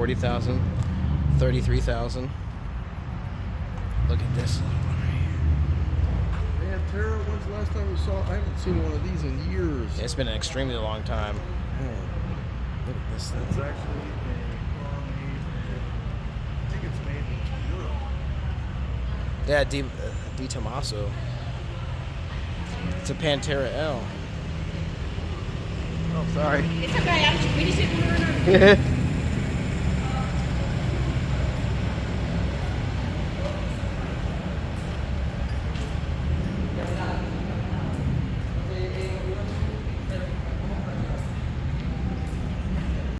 40,000, 33,000. Look at this little one right Pantera, when's the last time we saw? I haven't seen one of these in years. here. It's been an extremely long time. Man, Look at this thing. it's actually a car made. I think it's made in Europe. Yeah, Di Tommaso. It's a Pantera L. Oh, sorry. It's okay. I'm just, we just didn't want to